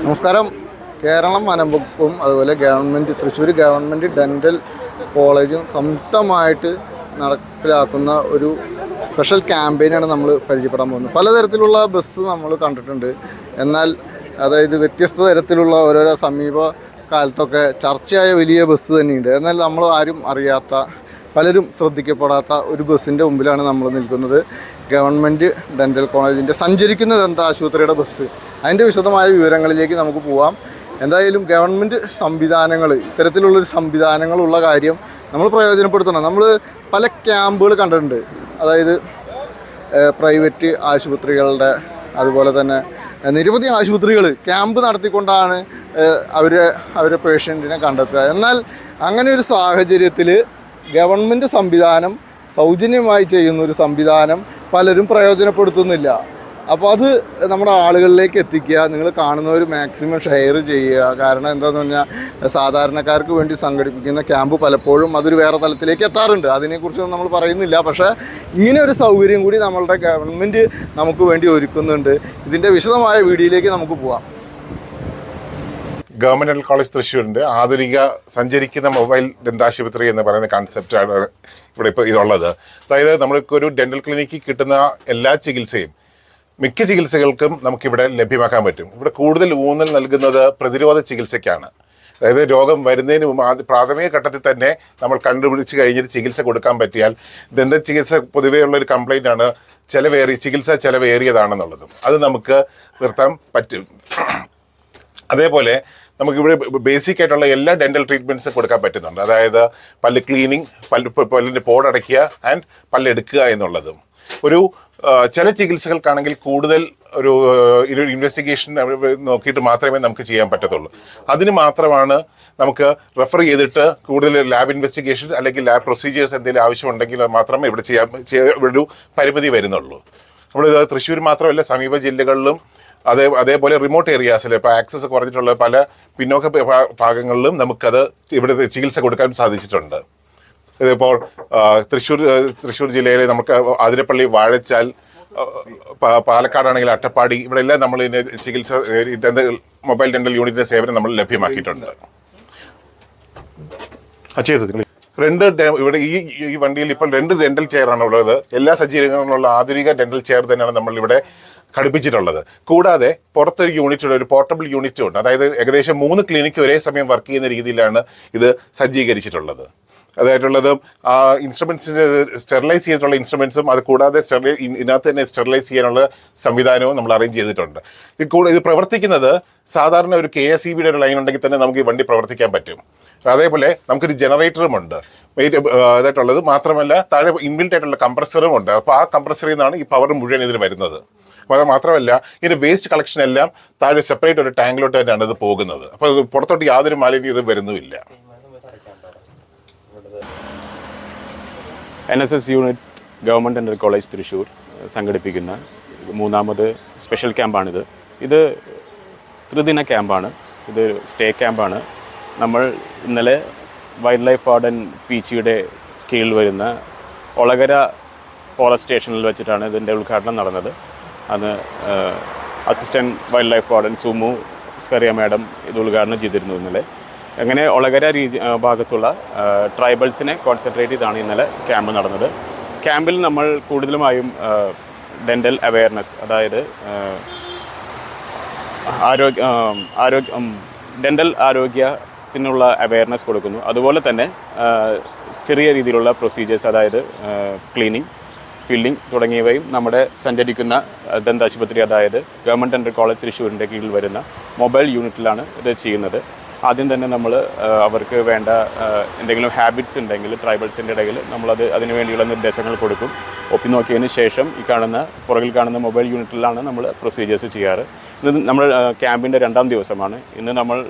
നമസ്കാരം. കേരളം വനംവകുപ്പും അതുപോലെ Thrissur government dental കോളേജും സംയുക്തമായിട്ട് നടപ്പിലാക്കുന്ന ഒരു സ്പെഷ്യൽ ക്യാമ്പയിനാണ് നമ്മൾ പരിചയപ്പെടാൻ പോകുന്നത്. പലതരത്തിലുള്ള ബസ് നമ്മൾ കണ്ടിട്ടുണ്ട്. എന്നാൽ അതായത് വ്യത്യസ്ത തരത്തിലുള്ള ഓരോരോ സമീപ കാലത്തൊക്കെ ചർച്ചയായ വലിയ ബസ് തന്നെയുണ്ട്. എന്നാൽ നമ്മൾ ആരും അറിയാത്ത, പലരും ശ്രദ്ധിക്കപ്പെടാത്ത ഒരു ബസ്സിൻ്റെ മുമ്പിലാണ് നമ്മൾ നിൽക്കുന്നത്. ഗവൺമെൻറ് ഡെൻ്റൽ കോളേജിൻ്റെ സഞ്ചരിക്കുന്ന ദന്ത ആശുപത്രിയുടെ ബസ്. അതിൻ്റെ വിശദമായ വിവരങ്ങളിലേക്ക് നമുക്ക് പോവാം. എന്തായാലും ഗവൺമെൻറ് സംവിധാനങ്ങൾ, ഇത്തരത്തിലുള്ളൊരു സംവിധാനങ്ങളുള്ള കാര്യം നമ്മൾ പ്രയോജനപ്പെടുത്തണം. നമ്മൾ പല ക്യാമ്പുകൾ കണ്ടിട്ടുണ്ട്. അതായത് പ്രൈവറ്റ് ആശുപത്രികളുടെ, അതുപോലെ തന്നെ നിരവധി ആശുപത്രികൾ ക്യാമ്പ് നടത്തിക്കൊണ്ടാണ് അവരെ പേഷ്യൻറ്റിനെ കണ്ടെത്തുക. എന്നാൽ അങ്ങനെ ഒരു സാഹചര്യത്തിൽ ഗവൺമെൻറ് സംവിധാനം സൗജന്യമായി ചെയ്യുന്നൊരു സംവിധാനം പലരും പ്രയോജനപ്പെടുത്തുന്നില്ല. അപ്പോൾ അത് നമ്മുടെ ആളുകളിലേക്ക് എത്തിക്കുക. നിങ്ങൾ കാണുന്നവർ മാക്സിമം ഷെയർ ചെയ്യുക. കാരണം എന്താണെന്ന് പറഞ്ഞാൽ സാധാരണക്കാർക്ക് വേണ്ടി സംഘടിപ്പിക്കുന്ന ക്യാമ്പ് പലപ്പോഴും അതൊരു വേറെ തലത്തിലേക്ക് എത്താറുണ്ട്. അതിനെക്കുറിച്ചൊന്നും നമ്മൾ പറയുന്നില്ല. പക്ഷേ ഇങ്ങനെ ഒരു സൗകര്യം കൂടി നമ്മളുടെ ഗവൺമെൻറ് നമുക്ക് വേണ്ടി ഒരുക്കുന്നുണ്ട്. ഇതിൻ്റെ വിശദമായ വീഡിയോയിലേക്ക് നമുക്ക് പോകാം. ഗവൺമെൻറ് ഡെൻ്റൽ കോളേജ് തൃശ്ശൂരിൻ്റെ ആധുനിക സഞ്ചരിക്കുന്ന മൊബൈൽ ദന്താശുപത്രി എന്ന് പറയുന്ന കൺസെപ്റ്റാണ് ഇവിടെ ഇപ്പോൾ ഇതുള്ളത്. അതായത് നമ്മൾക്കൊരു ഡെൻ്റൽ ക്ലിനിക്കിൽ കിട്ടുന്ന എല്ലാ ചികിത്സയും, മിക്ക ചികിത്സകൾക്കും നമുക്കിവിടെ ലഭ്യമാക്കാൻ പറ്റും. ഇവിടെ കൂടുതൽ ഊന്നൽ നൽകുന്നത് പ്രതിരോധ ചികിത്സയ്ക്കാണ്. അതായത് രോഗം വരുന്നതിന് മുമ്പ് പ്രാഥമിക ഘട്ടത്തിൽ തന്നെ നമ്മൾ കണ്ടുപിടിച്ച് കഴിഞ്ഞിട്ട് ചികിത്സ കൊടുക്കാൻ പറ്റിയാൽ, ദന്ത ചികിത്സ പൊതുവേ ഉള്ളൊരു കംപ്ലൈൻ്റാണ് ചികിത്സ ചിലവേറിയതാണെന്നുള്ളതും. അത് നമുക്ക് നിർത്താൻ പറ്റും. അതേപോലെ നമുക്കിവിടെ ബേസിക് ആയിട്ടുള്ള എല്ലാ ഡെൻ്റൽ ട്രീറ്റ്മെൻറ്റ്സും കൊടുക്കാൻ പറ്റുന്നുണ്ട്. അതായത് പല്ല് ക്ലീനിങ്, പല്ലിൻ്റെ പോടടയ്ക്കുക ആൻഡ് പല്ലെടുക്കുക എന്നുള്ളതും. ചില ചികിത്സകൾക്കാണെങ്കിൽ കൂടുതൽ ഒരു ഇൻവെസ്റ്റിഗേഷൻ നോക്കിയിട്ട് മാത്രമേ നമുക്ക് ചെയ്യാൻ പറ്റത്തുള്ളൂ. അതിന് മാത്രമാണ് നമുക്ക് റെഫർ ചെയ്തിട്ട് കൂടുതൽ ലാബ് ഇൻവെസ്റ്റിഗേഷൻ അല്ലെങ്കിൽ ലാബ് പ്രൊസീജിയേഴ്സ് എന്തെങ്കിലും ആവശ്യമുണ്ടെങ്കിൽ മാത്രമേ ഇവിടെ ഇവിടെ ഒരു പരിമിതി വരുന്നുള്ളൂ. നമ്മളിത് തൃശ്ശൂർ മാത്രമല്ല, സമീപ ജില്ലകളിലും അതേപോലെ റിമോട്ട് ഏരിയാസിൽ ഇപ്പോൾ ആക്സസ് കുറഞ്ഞിട്ടുള്ള പല പിന്നോക്ക ഭാഗങ്ങളിലും നമുക്കത് ഇവിടെ ചികിത്സ കൊടുക്കാൻ സാധിച്ചിട്ടുണ്ട്. ഇതിപ്പോൾ തൃശ്ശൂർ ജില്ലയിലെ നമുക്ക് അതിരപ്പള്ളി, വാഴച്ചാൽ, പാലക്കാടാണെങ്കിൽ അട്ടപ്പാടി, ഇവിടെ എല്ലാം നമ്മൾ ഇതിൻ്റെ ചികിത്സ മൊബൈൽ ഡെൻ്റൽ യൂണിറ്റിൻ്റെ സേവനം നമ്മൾ ലഭ്യമാക്കിയിട്ടുണ്ട്. ഇവിടെ ഈ വണ്ടിയിൽ ഇപ്പോൾ 2 ഡെൻ്റൽ ചെയറാണ് ഉള്ളത്. എല്ലാ സജ്ജീകരണങ്ങളുള്ള ആധുനിക ഡെൻ്റൽ ചെയർ തന്നെയാണ് നമ്മളിവിടെ ഘടിപ്പിച്ചിട്ടുള്ളത്. കൂടാതെ പുറത്തൊരു യൂണിറ്റുണ്ട്, ഒരു പോർട്ടബിൾ യൂണിറ്റും ഉണ്ട്. അതായത് ഏകദേശം 3 ക്ലിനിക്ക് ഒരേ സമയം വർക്ക് ചെയ്യുന്ന രീതിയിലാണ് ഇത് സജ്ജീകരിച്ചിട്ടുള്ളത്. അതായിട്ടുള്ളതും ഇൻസ്ട്രുമെൻസിൻ്റെ സ്റ്റെറിലൈസ് ചെയ്തിട്ടുള്ള ഇൻസ്ട്രുമെൻസും, അത് കൂടാതെ ഇതിനകത്ത് തന്നെ സ്റ്റെറിലൈസ് ചെയ്യാനുള്ള സംവിധാനവും നമ്മൾ അറേഞ്ച് ചെയ്തിട്ടുണ്ട്. ഇത് പ്രവർത്തിക്കുന്നത് സാധാരണ ഒരു KSEBയുടെ ഒരു ലൈൻ ഉണ്ടെങ്കിൽ തന്നെ നമുക്ക് ഈ വണ്ടി പ്രവർത്തിക്കാൻ പറ്റും. അതേപോലെ നമുക്കൊരു ജനറേറ്ററും ഉണ്ട് ഇതായിട്ടുള്ളത്. മാത്രമല്ല താഴെ ഇൻബിൽറ്റ് ആയിട്ടുള്ള കംപ്രസറും ഉണ്ട്. അപ്പോൾ ആ കംപ്രസറിൽ നിന്നാണ് ഈ പവർ മുഴുവൻ ഇതിന് വരുന്നത്. അപ്പോൾ അത് മാത്രമല്ല, ഇതിൻ്റെ വേസ്റ്റ് കളക്ഷൻ എല്ലാം താഴെ സെപ്പറേറ്റ് ഒരു ടാങ്കിലോട്ട് തന്നെയാണ് ഇത് പോകുന്നത്. അപ്പോൾ പുറത്തോട്ട് യാതൊരു മാലിന്യം ഇത് വരുന്നുമില്ല. NSS unit government dental college Thrissur സംഘടിപ്പിക്കുന്ന 3ാമത് സ്പെഷ്യൽ ക്യാമ്പാണിത്. ഇത് ത്രിദിന ക്യാമ്പാണ്. ഇത് സ്റ്റേ ക്യാമ്പാണ്. നമ്മൾ ഇന്നലെ വൈൽഡ് ലൈഫ് വാർഡൻ പീച്ചിയുടെ കീഴിൽ വരുന്ന ഒളകര ഫോറസ്റ്റ് സ്റ്റേഷനിൽ വെച്ചിട്ടാണ് ഇതിൻ്റെ ഉദ്ഘാടനം നടന്നത്. അന്ന് assistant wildlife warden Sumu Scaria madam ഇത് ഉദ്ഘാടനം ചെയ്തിരുന്നു ഇന്നലെ. അങ്ങനെ ഒളകര ഭാഗത്തുള്ള ട്രൈബൽസിനെ കോൺസെൻട്രേറ്റ് ചെയ്താണ് ഇന്നലെ ക്യാമ്പ് നടന്നത്. ക്യാമ്പിൽ നമ്മൾ കൂടുതലുമായും ഡെൻ്റൽ അവെയർനെസ്, അതായത് ഡെൻ്റൽ ആരോഗ്യത്തിനുള്ള അവെയർനെസ് കൊടുക്കുന്നു. അതുപോലെ തന്നെ ചെറിയ രീതിയിലുള്ള പ്രൊസീജിയേഴ്സ്, അതായത് ക്ലീനിങ്, ഫില്ലിംഗ് തുടങ്ങിയവയും നമ്മുടെ സഞ്ചരിക്കുന്ന ദന്താശുപത്രി, അതായത് ഗവൺമെൻറ് ഡെൻ്റൽ കോളേജ് തൃശ്ശൂരിൻ്റെ കീഴിൽ വരുന്ന മൊബൈൽ യൂണിറ്റിലാണ് ഇത് ചെയ്യുന്നത്. ആദ്യം തന്നെ നമ്മൾ അവർക്ക് വേണ്ട എന്തെങ്കിലും ഹാബിറ്റ്സ് ഉണ്ടെങ്കിൽ ട്രൈബൽസിൻ്റെ ഇടയിൽ നമ്മളത് അതിന് വേണ്ടിയുള്ള നിർദ്ദേശങ്ങൾ കൊടുക്കും. ഒപ്പി നോക്കിയതിന് ശേഷം പുറകിൽ കാണുന്ന മൊബൈൽ യൂണിറ്റിലാണ് നമ്മൾ പ്രൊസീജിയേഴ്സ് ചെയ്യാറ്. ഇന്ന് നമ്മൾ ക്യാമ്പിൻ്റെ 2ാം ദിവസമാണ്. ഇന്ന് നമ്മൾ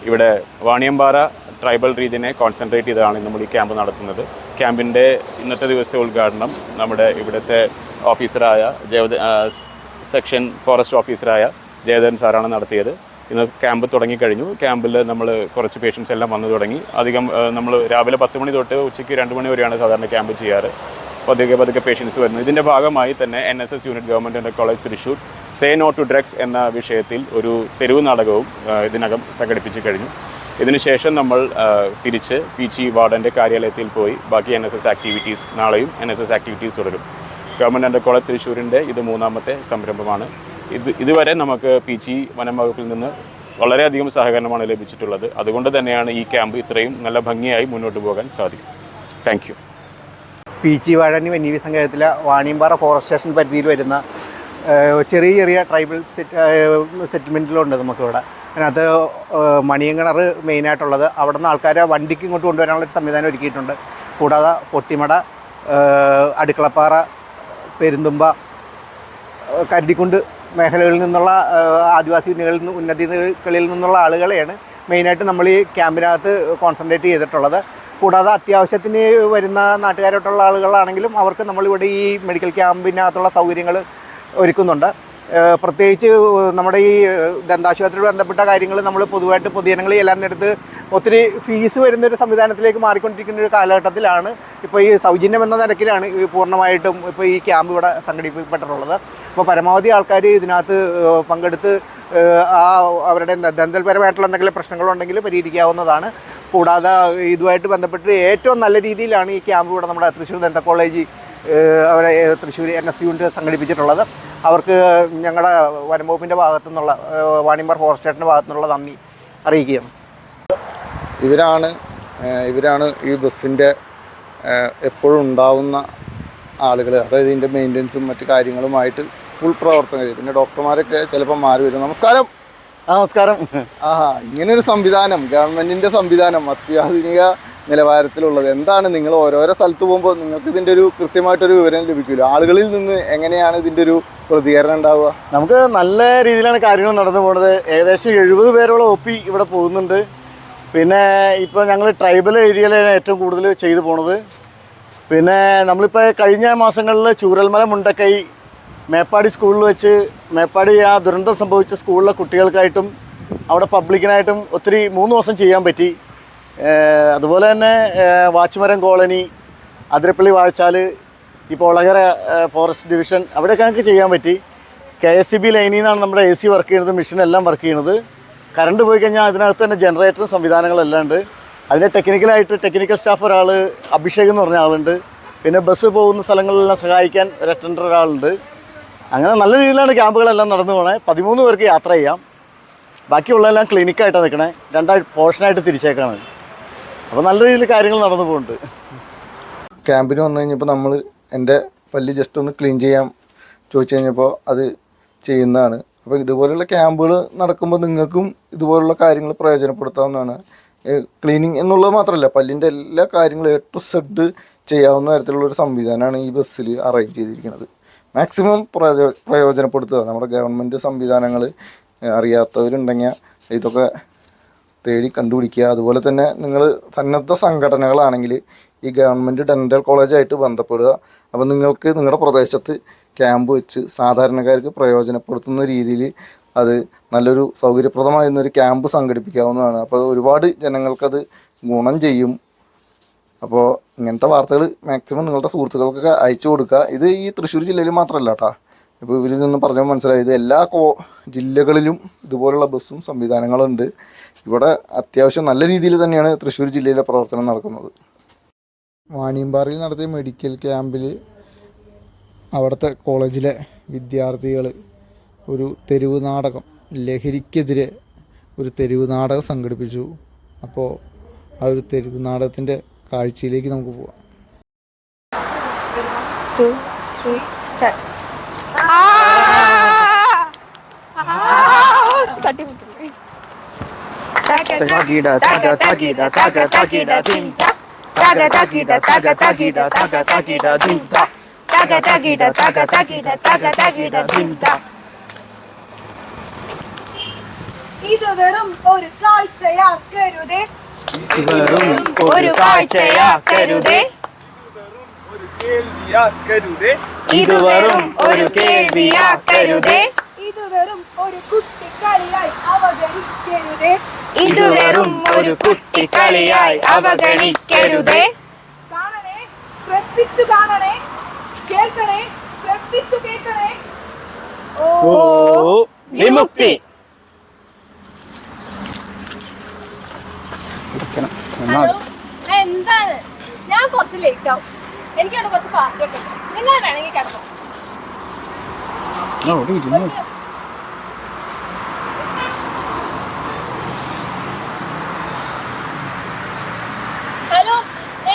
ഇവിടെ വാണിയമ്പാറ ട്രൈബൽ റീജിയനെ കോൺസെൻട്രേറ്റ് ചെയ്താണ് നമ്മൾ ഈ ക്യാമ്പ് നടത്തുന്നത്. ക്യാമ്പിൻ്റെ ഇന്നത്തെ ദിവസത്തെ ഉദ്ഘാടനം നമ്മുടെ ഇവിടുത്തെ ഓഫീസറായ സെക്ഷൻ ഫോറസ്റ്റ് ഓഫീസറായ ജയദേവൻ സാറാണ് നടത്തിയത്. ഇന്ന് ക്യാമ്പ് തുടങ്ങിക്കഴിഞ്ഞു. ക്യാമ്പിൽ നമ്മൾ കുറച്ച് പേഷ്യൻസ് എല്ലാം വന്നു തുടങ്ങി. അധികം നമ്മൾ രാവിലെ 10 മണി തൊട്ട് ഉച്ചയ്ക്ക് 2 മണി വരെയാണ് സാധാരണ ക്യാമ്പ് ചെയ്യാറ്. പതുക്കെ പേഷ്യൻസ് വരുന്നു. ഇതിൻ്റെ ഭാഗമായി തന്നെ NSS unit government dental college Thrissur say no to drugs എന്ന വിഷയത്തിൽ ഒരു തെരുവ് നാടകവും ഇതിനകം സംഘടിപ്പിച്ച് കഴിഞ്ഞു. ഇതിനുശേഷം നമ്മൾ തിരിച്ച് PG വാർഡൻ്റെ കാര്യാലയത്തിൽ പോയി ബാക്കി NSS ആക്ടിവിറ്റീസ്, നാളെയും NSS ആക്ടിവിറ്റീസ് തുടരും. ഗവൺമെൻറ് ഡെൻ്റൽ കോളേജ് തൃശ്ശൂരിൻ്റെ ഇത് 3ാമത്തെ സംരംഭമാണ്. ഇതുവരെ നമുക്ക് PG വനം വകുപ്പിൽ നിന്ന് വളരെയധികം സഹകരണമാണ് ലഭിച്ചിട്ടുള്ളത്. അതുകൊണ്ട് തന്നെയാണ് ഈ ക്യാമ്പ് ഇത്രയും നല്ല ഭംഗിയായി മുന്നോട്ട് പോകാൻ സാധിക്കും. Thank you. PG വാഴനി വന്യജീവി സങ്കേതത്തിലെ വാണിയമ്പാറ ഫോറസ്റ്റ് സ്റ്റേഷൻ പരിധിയിൽ വരുന്ന ചെറിയ ട്രൈബൽ സെറ്റിൽമെൻറ്റിലുണ്ട് നമുക്കിവിടെ. അതിനകത്ത് മണിയങ്കിണർ മെയിനായിട്ടുള്ളത്. അവിടെ നിന്ന് ആൾക്കാരെ വണ്ടിക്ക് ഇങ്ങോട്ട് കൊണ്ടുവരാനുള്ളൊരു സംവിധാനം ഒരുക്കിയിട്ടുണ്ട്. കൂടാതെ പൊട്ടിമട, അടുക്കളപ്പാറ, പെരുന്തുമ്പ, കരുതിക്കുണ്ട് മേഖലകളിൽ നിന്നുള്ള ആദിവാസി ഉന്നതികളിൽ നിന്നുള്ള ആളുകളെയാണ് മെയിനായിട്ട് നമ്മൾ ഈ ക്യാമ്പിനകത്ത് കോൺസെൻട്രേറ്റ് ചെയ്തിട്ടുള്ളത്. കൂടാതെ അത്യാവശ്യത്തിന് വരുന്ന നാട്ടുകാരായിട്ടുള്ള ആളുകളാണെങ്കിലും അവർക്ക് നമ്മളിവിടെ ഈ മെഡിക്കൽ ക്യാമ്പിനകത്തുള്ള സൗകര്യങ്ങൾ ഒരുക്കുന്നുണ്ട്. പ്രത്യേകിച്ച് നമ്മുടെ ഈ ദന്താശുപത്രിയോട് ബന്ധപ്പെട്ട കാര്യങ്ങൾ നമ്മൾ പൊതുവായിട്ട് പൊതുജനങ്ങളെ എല്ലാം നേരത്ത് ഒത്തിരി ഫീസ് വരുന്നൊരു സംവിധാനത്തിലേക്ക് മാറിക്കൊണ്ടിരിക്കുന്ന ഒരു കാലഘട്ടത്തിലാണ് ഇപ്പോൾ ഈ സൗജന്യം എന്ന നിരക്കിലാണ് പൂർണ്ണമായിട്ടും ഇപ്പോൾ ഈ ക്യാമ്പ് ഇവിടെ സംഘടിപ്പിക്കപ്പെട്ടിട്ടുള്ളത്. അപ്പോൾ പരമാവധി ആൾക്കാർ ഇതിനകത്ത് പങ്കെടുത്ത് അവരുടെ ദന്തൽപരമായിട്ടുള്ള എന്തെങ്കിലും പ്രശ്നങ്ങളുണ്ടെങ്കിൽ പരിഹരിക്കാവുന്നതാണ്. കൂടാതെ ഇതുമായിട്ട് ബന്ധപ്പെട്ട് ഏറ്റവും നല്ല രീതിയിലാണ് ഈ ക്യാമ്പ് ഇവിടെ നമ്മുടെ തൃശ്ശൂർ ദന്ത കോളേജ് അവരെ തൃശ്ശൂർ NS യൂണിറ്റ് സംഘടിപ്പിച്ചിട്ടുള്ളത്. അവർക്ക് ഞങ്ങളുടെ വനംവകുപ്പിൻ്റെ ഭാഗത്തു നിന്നുള്ള വാണിയമ്പാറ ഫോറസ്റ്റ് സ്റ്റേഷൻ്റെ ഭാഗത്തു നിന്നുള്ള നന്ദി അറിയിക്കുകയാണ്. ഇവരാണ് ഈ ബസ്സിൻ്റെ എപ്പോഴും ഉണ്ടാവുന്ന ആളുകൾ. അതായത് ഇതിൻ്റെ മെയിൻ്റനൻസും മറ്റു കാര്യങ്ങളുമായിട്ട് ഫുൾ പ്രവർത്തനം. പിന്നെ ഡോക്ടർമാരൊക്കെ ചിലപ്പോൾ മാറി വരും. നമസ്കാരം. നമസ്കാരം. ഇങ്ങനൊരു സംവിധാനം, ഗവൺമെൻറ്റിൻ്റെ സംവിധാനം അത്യാധുനിക നിലവാരത്തിലുള്ളത്. എന്താണ് നിങ്ങൾ ഓരോരോ സ്ഥലത്ത് പോകുമ്പോൾ നിങ്ങൾക്ക് ഇതിൻ്റെ ഒരു കൃത്യമായിട്ടൊരു വിവരം ലഭിക്കുമല്ലോ? ആളുകളിൽ നിന്ന് എങ്ങനെയാണ് ഇതിൻ്റെ ഒരു പ്രതികരണം ഉണ്ടാവുക? നമുക്ക് നല്ല രീതിയിലാണ് കാര്യങ്ങൾ നടന്നു പോകുന്നത്. ഏകദേശം 70 പേരോളം OP ഇവിടെ പോകുന്നുണ്ട്. പിന്നെ ഇപ്പോൾ ഞങ്ങൾ ട്രൈബൽ ഏരിയയിലാണ് ഏറ്റവും കൂടുതൽ ചെയ്തു പോണത്. പിന്നെ നമ്മളിപ്പോൾ കഴിഞ്ഞ മാസങ്ങളിൽ ചൂരൽമല, മുണ്ടക്കൈ, മേപ്പാടി സ്കൂളിൽ വെച്ച് മേപ്പാടി ആ ദുരന്തം സംഭവിച്ച സ്കൂളിലെ കുട്ടികൾക്കായിട്ടും അവിടെ പബ്ലിക്കിനായിട്ടും ഒത്തിരി 3 ദിവസം ചെയ്യാൻ പറ്റി. അതുപോലെ തന്നെ വാച്ചുമരം കോളനി, അതിരപ്പള്ളി വാഴച്ചാൽ, ഇപ്പോൾ ഒളകര ഫോറസ്റ്റ് ഡിവിഷൻ അവിടെയൊക്കെ ഞങ്ങൾക്ക് ചെയ്യാൻ പറ്റി. KSCB ലൈനിൽ നിന്നാണ് നമ്മുടെ AC വർക്ക് ചെയ്യുന്നത്, മെഷീനെല്ലാം വർക്ക് ചെയ്യുന്നത്. കറണ്ട് പോയി കഴിഞ്ഞാൽ അതിനകത്ത് തന്നെ ജനറേറ്ററും സംവിധാനങ്ങളെല്ലാം ഉണ്ട്. അതിൻ്റെ ടെക്നിക്കൽ സ്റ്റാഫ് ഒരാൾ അഭിഷേക് എന്ന് പറഞ്ഞ ആളുണ്ട്. പിന്നെ ബസ് പോകുന്ന സ്ഥലങ്ങളിലെല്ലാം സഹായിക്കാൻ ഒരു അറ്റൻഡർ ഒരാളുണ്ട്. അങ്ങനെ നല്ല രീതിയിലാണ് ക്യാമ്പുകളെല്ലാം നടന്നു പോകണേ. 13 പേർക്ക് യാത്ര ചെയ്യാം. ബാക്കിയുള്ളതെല്ലാം ക്ലിനിക്കായിട്ടാണ് നിൽക്കണേ. 2 പോർഷനായിട്ട് തിരിച്ചേക്കാണ്. അപ്പോൾ നല്ല രീതിയിൽ കാര്യങ്ങൾ നടന്നു പോകുന്നുണ്ട്. ക്യാമ്പിന് വന്നു കഴിഞ്ഞപ്പോൾ നമ്മൾ എൻ്റെ പല്ല് ജസ്റ്റ് ഒന്ന് ക്ലീൻ ചെയ്യാൻ ചോദിച്ചു കഴിഞ്ഞപ്പോൾ അത് ചെയ്യുന്നതാണ്. അപ്പോൾ ഇതുപോലെയുള്ള ക്യാമ്പുകൾ നടക്കുമ്പോൾ നിങ്ങൾക്കും ഇതുപോലുള്ള കാര്യങ്ങൾ പ്രയോജനപ്പെടുത്താവുന്നതാണ്. ക്ലീനിങ് എന്നുള്ളത് മാത്രമല്ല, പല്ലിൻ്റെ എല്ലാ കാര്യങ്ങളും A to Z ചെയ്യാവുന്ന തരത്തിലുള്ളൊരു സംവിധാനമാണ് ഈ ബസ്സിൽ അറേഞ്ച് ചെയ്തിരിക്കുന്നത്. മാക്സിമം പ്രയോജനപ്പെടുത്തുക. നമ്മുടെ ഗവൺമെൻറ് സംവിധാനങ്ങൾ അറിയാത്തവരുണ്ടെങ്കിൽ ഇതൊക്കെ തേടി കണ്ടുപിടിക്കുക. അതുപോലെ തന്നെ നിങ്ങൾ സന്നദ്ധ സംഘടനകളാണെങ്കിൽ ഈ ഗവൺമെൻറ് ഡെൻ്റൽ കോളേജായിട്ട് ബന്ധപ്പെടുക. അപ്പോൾ നിങ്ങൾക്ക് നിങ്ങളുടെ പ്രദേശത്ത് ക്യാമ്പ് വെച്ച് സാധാരണക്കാർക്ക് പ്രയോജനപ്പെടുത്തുന്ന രീതിയിൽ അത് നല്ലൊരു സൗകര്യപ്രദമായിരുന്നൊരു ക്യാമ്പ് സംഘടിപ്പിക്കാവുന്നതാണ്. അപ്പോൾ ഒരുപാട് ജനങ്ങൾക്കത് ഗുണം ചെയ്യും. അപ്പോൾ ഇങ്ങനത്തെ വാർത്തകൾ മാക്സിമം നിങ്ങളുടെ സുഹൃത്തുക്കൾക്കൊക്കെ അയച്ചു കൊടുക്കുക. ഇത് ഈ തൃശ്ശൂർ ജില്ലയിൽ മാത്രമല്ല കേട്ടോ. ഇപ്പോൾ ഇവരിൽ നിന്ന് പറഞ്ഞാൽ മനസ്സിലായത് എല്ലാ ജില്ലകളിലും ഇതുപോലുള്ള ബസ്സും സംവിധാനങ്ങളുണ്ട്. ഇവിടെ അത്യാവശ്യം നല്ല രീതിയിൽ തന്നെയാണ് തൃശ്ശൂർ ജില്ലയിലെ പ്രവർത്തനം നടക്കുന്നത്. വാണിയമ്പാറയിൽ നടത്തിയ മെഡിക്കൽ ക്യാമ്പിൽ അവിടുത്തെ കോളേജിലെ വിദ്യാർത്ഥികൾ ഒരു തെരുവ് നാടകം, ലഹരിക്കെതിരെ ഒരു തെരുവ് നാടകം സംഘടിപ്പിച്ചു. അപ്പോൾ ആ ഒരു തെരുവ് നാടകത്തിൻ്റെ കാഴ്ചയിലേക്ക് നമുക്ക് പോവാം. 2, 3, start. ഇത് വെറും ഒരു കാഴ്ചയാക്കരുതേ, ഒരു കാഴ്ചയാക്കരുതേ, ഇത് വെറും ഒരു കേൾവിയാക്കരുതേ, ഇത് വെറും ഒരു കുട്ടിക്കളിയായി അവഗണിക്കരുതേ, ഇത് വെറും ഒരു കുട്ടിക്കളിയായി അവഗണിക്കരുതേ. കാണണേ, ശ്രദ്ധിച്ചു കാണണേ, കേൾക്കണേ, ശ്രദ്ധിച്ചു കേൾക്കണേ. ഓ വിമുക്തി. ഹലോ, എന്താണ്? ഞാൻ കുറച്ച് ലേറ്റ് ആവും. എനിക്കാണ് കുറച്ച് പാർട്ടിയൊക്കെ ഉണ്ട്. നിങ്ങൾ വേണമെങ്കിൽ കിടന്നോ. ഹലോ,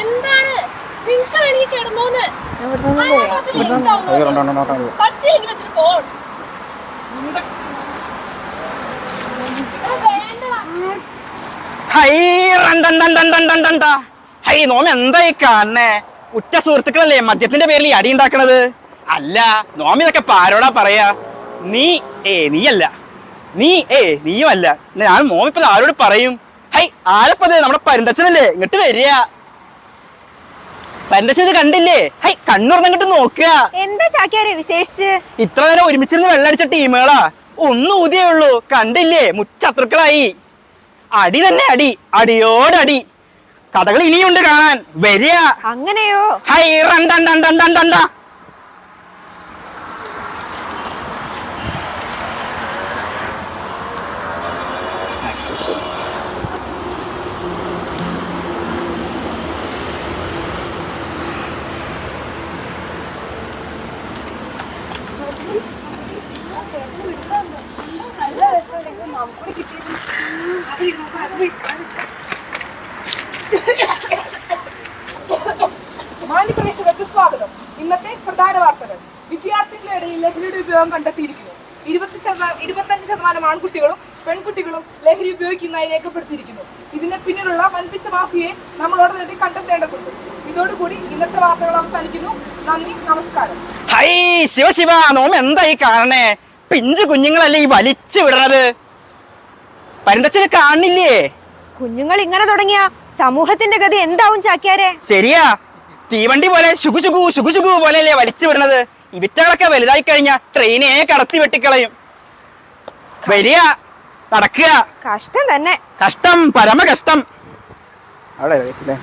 എന്താണ്? നിങ്ങൾക്ക് വേണമെങ്കിൽ കിടന്നോന്ന്. കുറച്ച് ലേറ്റ് ആവുന്നു. പറ്റിയെങ്കിൽ വെച്ചിട്ട് പോകണം. ഹൈ നോമ എന്തായി കാണണേ? ഉറ്റ സുഹൃത്തുക്കളല്ലേ മദ്യത്തിന്റെ പേരിൽ അടി ഉണ്ടാക്കണത്? അല്ല നോമ ഇതൊക്കെ ആരോടാ പറയാ? നീയല്ല, നീയും അല്ല. ഞാൻ നോമിപ്പോ ആരോട് പറയും? ഹൈ ആരപ്പത്? നമ്മുടെ പരന്തച്ഛനല്ലേ? ഇങ്ങോട്ട് വരിക. പരന്തച്ഛൻ കണ്ടില്ലേ? ഹൈ കണ്ണുറന്നിട്ട് നോക്കുക. എന്താ ചാക്യാരെ വിശേഷിച്ച്? ഇത്ര നേരം ഒരുമിച്ചിരുന്ന് വെള്ളടിച്ച ടീമുകളാ. ഒന്നും ഊതിയേ ഉള്ളൂ. കണ്ടില്ലേ? മുച്ചത്രുക്കളായി. അടി തന്നെ അടി, അടിയോടടി. കഥകൾ ഇനിയുണ്ട് കാണാൻ. വരിക. അങ്ങനെയോ? ഹൈ റണ്ട. മാന്യപ്രേക്ഷകർക്ക് സ്വാഗതം. ഇന്നത്തെ പ്രധാന വാർത്തകൾ. വിദ്യാർത്ഥികളുടെ ഇടയിൽ ലഹരിയുടെ ഉപയോഗം കണ്ടെത്തിയിരിക്കുന്നു. 25% ആൺകുട്ടികളും പെൺകുട്ടികളും ലഹരി ഉപയോഗിക്കുന്നതായി രേഖപ്പെടുത്തിയിരിക്കുന്നു. ഇതിന് പിന്നിലുള്ള വൻപിച്ച മാഫിയെ നമ്മൾ ഉടനടി കണ്ടെത്തേണ്ടതുണ്ട്. ഇതോടുകൂടി ഇന്നത്തെ വാർത്തകൾ അവസാനിക്കുന്നു. നന്ദി, നമസ്കാരം. ഹൈ ശിവ നോമ എന്തായി കാണണേ? പിഞ്ചു കുഞ്ഞുങ്ങളല്ലേ ഈ വലിച്ചു വിടണത്? പരന്തച്ഛന് കാണില്ലേ? കുഞ്ഞുങ്ങൾ ഇങ്ങനെ തുടങ്ങിയ സമൂഹത്തിന്റെ ഗതി എന്താവും ചാക്യാരെ? ശരിയാ, തീവണ്ടി പോലെ ശുഗുശുഗു പോലെയല്ലേ വലിച്ചു വിടണത്? ഈ വിറ്റകളൊക്കെ വലുതായി കഴിഞ്ഞാ ട്രെയിനെ കടത്തി വെട്ടിക്കളയും. വരിക, നടക്കുക. കഷ്ടം തന്നെ. കഷ്ടം, പരമ കഷ്ടം. അവിടെ എന്താ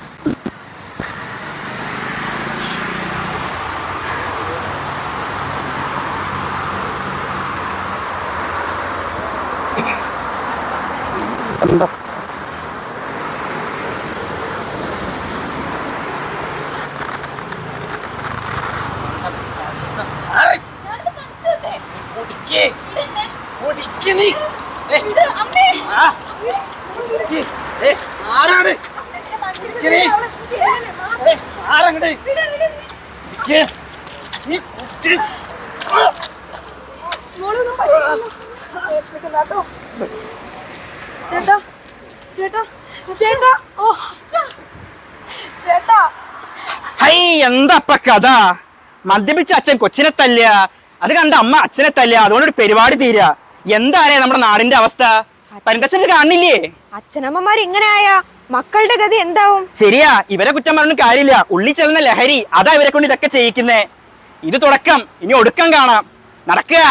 ചേട്ടാ ചേട്ടാ ചേട്ടാ ഓ ചേട്ടാ. ഹൈ എന്താപ്പ കഥ? മദ്യപിച്ച അച്ഛൻ കൊച്ചിനെ തല്ലുക, അത് കണ്ട അമ്മ അച്ഛനെ തല്ലുക, അതുകൊണ്ടൊരു പരിപാടി തീരുക. എന്താലേ നമ്മുടെ നാടിന്റെ അവസ്ഥ? പരന്തച്ഛൻ കാണില്ലേ? അച്ഛനമ്മമാർ ഇങ്ങനെ ആയ മക്കളുടെ ഗതി എന്താവും? ശരിയാ, ഇവരെ കുറ്റം പറഞ്ഞ കാര്യമില്ല. ഉള്ളിൽ ചെല്ലുന്ന ലഹരി അതാ ഇവരെ കൊണ്ട് ഇതൊക്കെ ചെയ്യിക്കുന്നേ. ഇത് തുടക്കം, ഇനി ഒടുക്കം കാണാം. നടക്കുക.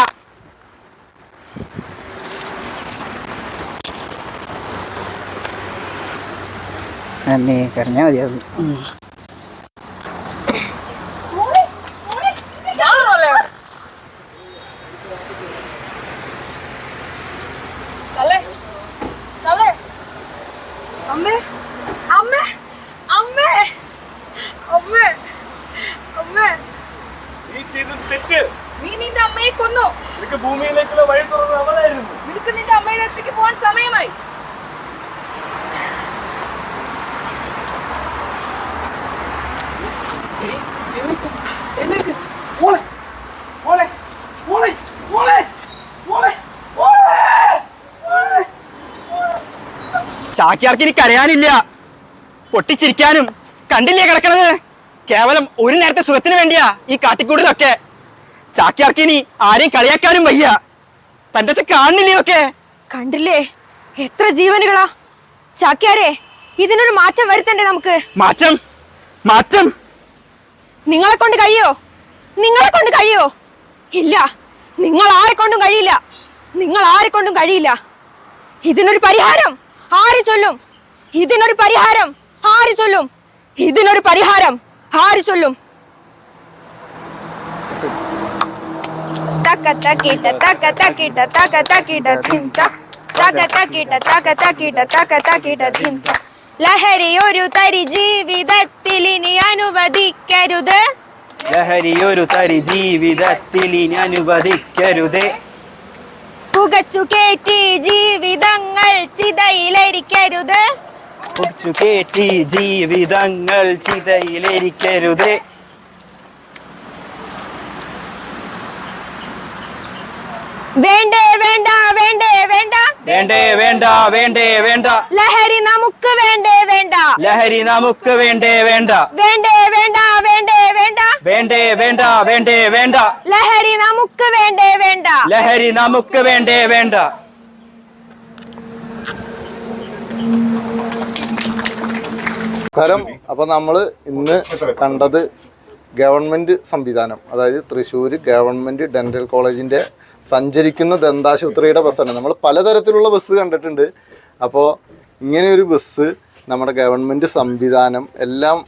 കരഞ്ഞാ മതിയായിരുന്നു. അമ്മേ അമ്മേ അമ്മേ അമ്മേ അമ്മേ, നീ നിന്റെ അമ്മയെ കൊന്നു. ഭൂമിയിലേക്കുള്ള വഴി തുറന്ന് അവളായിരുന്നു. നിനക്ക് നിന്റെ അമ്മയുടെ അടുത്തേക്ക് പോകാൻ സമയമായി. ചാക്യാർക്ക് ഇനി കരയാനില്ല, പൊട്ടിച്ചിരിക്കാനും. കണ്ടില്ലേ കിടക്കണത്? കേവലം ഒരു നേരത്തെ സുഖത്തിന് വേണ്ടിയാ ഈ കാട്ടിക്കൂടലൊക്കെ. ചാക്യാർക്ക് ഇനി ആരെയും കളിയാക്കാനും വയ്യ. തന്റെ കാണുന്നില്ലേ ഇതൊക്കെ? കണ്ടില്ലേ എത്ര ജീവനുകളാ? ചാക്യാരെ, ഇതിനൊരു മാറ്റം വരുത്തണ്ടേ നമുക്ക്? മാറ്റം മാറ്റം നിങ്ങളെ കൊണ്ട് കഴിയോ? നിങ്ങളെ കൊണ്ട് കഴിയോ? ഇല്ല, നിങ്ങൾ ആരെ കൊണ്ടും കഴിയില്ല. നിങ്ങൾ ആരെ കൊണ്ടും കഴിയില്ല. ഇതിനൊരു പരിഹാരം ആര് ചൊല്ലും? ഇതിനൊരു പരിഹാരം ആര് ചൊല്ലും? ഇതിനൊരു പരിഹാരം ആര് ചൊല്ലും? തക തകിട തക തകിട തക തകിട ധിംത തക തകിട തക തകിട തക തകിട ധിംത ലഹരി ഒരു തരി ജീവിതത്തിൽ ഇനി അനുവദിക്കരുത് ലഹരി ഒരു തരി ജീവിതത്തിൽ ഇനി അനുവദിക്കരുത് പുകച്ചു കേറ്റി ജീവിതങ്ങൾ ചിതയിലരിക്കരുത് കയറ്റി ജീവിതങ്ങൾ ചിതയിലിരിക്കരുത് വേണ്ടേ വേണ്ട വേണ്ടേ വേണ്ട വേണ്ടേ വേണ്ട വേണ്ടേ വേണ്ട ലഹരി നമുക്ക് വേണ്ടേ വേണ്ട ലഹരി നമുക്ക് വേണ്ടേ വേണ്ട വേണ്ടേ വേണ്ട വേണ്ടേ വേണ്ട വേണ്ടേ വേണ്ട വേണ്ടേ വേണ്ട ലഹരി നമുക്ക് വേണ്ടേ വേണ്ട ലഹരി നമുക്ക് വേണ്ടേ വേണ്ട നമസ്കാരം. അപ്പോൾ നമ്മൾ ഇന്ന് കണ്ടത് ഗവൺമെൻറ് സംവിധാനം, അതായത് തൃശ്ശൂർ ഗവൺമെൻറ് ഡെൻ്റൽ കോളേജിൻ്റെ സഞ്ചരിക്കുന്ന ദന്താശുപത്രിയുടെ ബസ്സാണ്. നമ്മൾ പലതരത്തിലുള്ള ബസ് കണ്ടിട്ടുണ്ട്. അപ്പോൾ ഇങ്ങനെയൊരു ബസ് നമ്മുടെ ഗവൺമെൻറ് സംവിധാനം എല്ലാം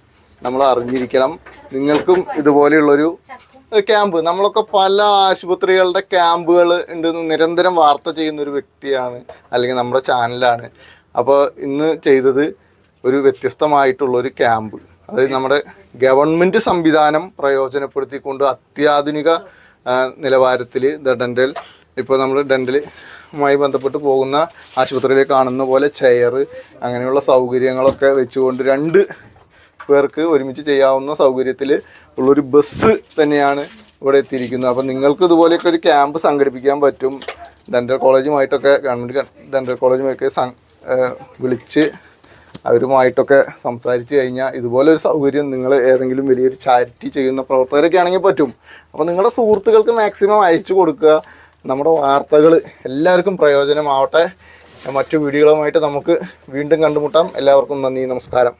നമ്മൾ അറിഞ്ഞിരിക്കണം. നിങ്ങൾക്കും ഇതുപോലെയുള്ളൊരു ക്യാമ്പ്, നമ്മളൊക്കെ പല ആശുപത്രികളുടെ ക്യാമ്പുകൾ ഉണ്ട് നിരന്തരം വാർത്ത ചെയ്യുന്നൊരു വ്യക്തിയാണ്, അല്ലെങ്കിൽ നമ്മുടെ ചാനലാണ്. അപ്പോൾ ഇന്ന് ചെയ്തത് ഒരു വ്യത്യസ്തമായിട്ടുള്ളൊരു ക്യാമ്പ്, അതായത് നമ്മുടെ ഗവൺമെൻറ് സംവിധാനം പ്രയോജനപ്പെടുത്തിക്കൊണ്ട് അത്യാധുനിക നിലവാരത്തിൽ ഡെൻ്റൽ, ഇപ്പോൾ നമ്മൾ ഡെൻ്റലുമായി ബന്ധപ്പെട്ട് പോകുന്ന ആശുപത്രിയിൽ കാണുന്ന പോലെ ചെയർ അങ്ങനെയുള്ള സൗകര്യങ്ങളൊക്കെ വെച്ചുകൊണ്ട് 2 പേർക്ക് ഒരുമിച്ച് ചെയ്യാവുന്ന സൗകര്യത്തിൽ ഉള്ളൊരു ബസ് തന്നെയാണ് ഇവിടെ എത്തിയിരിക്കുന്നത്. അപ്പോൾ നിങ്ങൾക്ക് ഇതുപോലെയൊക്കെ ഒരു ക്യാമ്പ് സംഘടിപ്പിക്കാൻ പറ്റും. ഡെൻ്റൽ കോളേജുമായിട്ടൊക്കെ ഗവൺമെൻറ് ഡെൻ്റൽ കോളേജുമായൊക്കെ വിളിച്ച് അവരുമായിട്ടൊക്കെ സംസാരിച്ച് കഴിഞ്ഞാൽ ഇതുപോലൊരു സൗകര്യം നിങ്ങൾ ഏതെങ്കിലും വലിയൊരു ചാരിറ്റി ചെയ്യുന്ന പ്രവർത്തകരൊക്കെ ആണെങ്കിൽ പറ്റും. അപ്പോൾ നിങ്ങളുടെ സുഹൃത്തുക്കൾക്ക് മാക്സിമം അയച്ചു കൊടുക്കുക. നമ്മുടെ വാർത്തകൾ എല്ലാവർക്കും പ്രയോജനമാവട്ടെ. മറ്റു വീഡിയോകളുമായിട്ട് നമുക്ക് വീണ്ടും കണ്ടുമുട്ടാം. എല്ലാവർക്കും നന്ദി, നമസ്കാരം.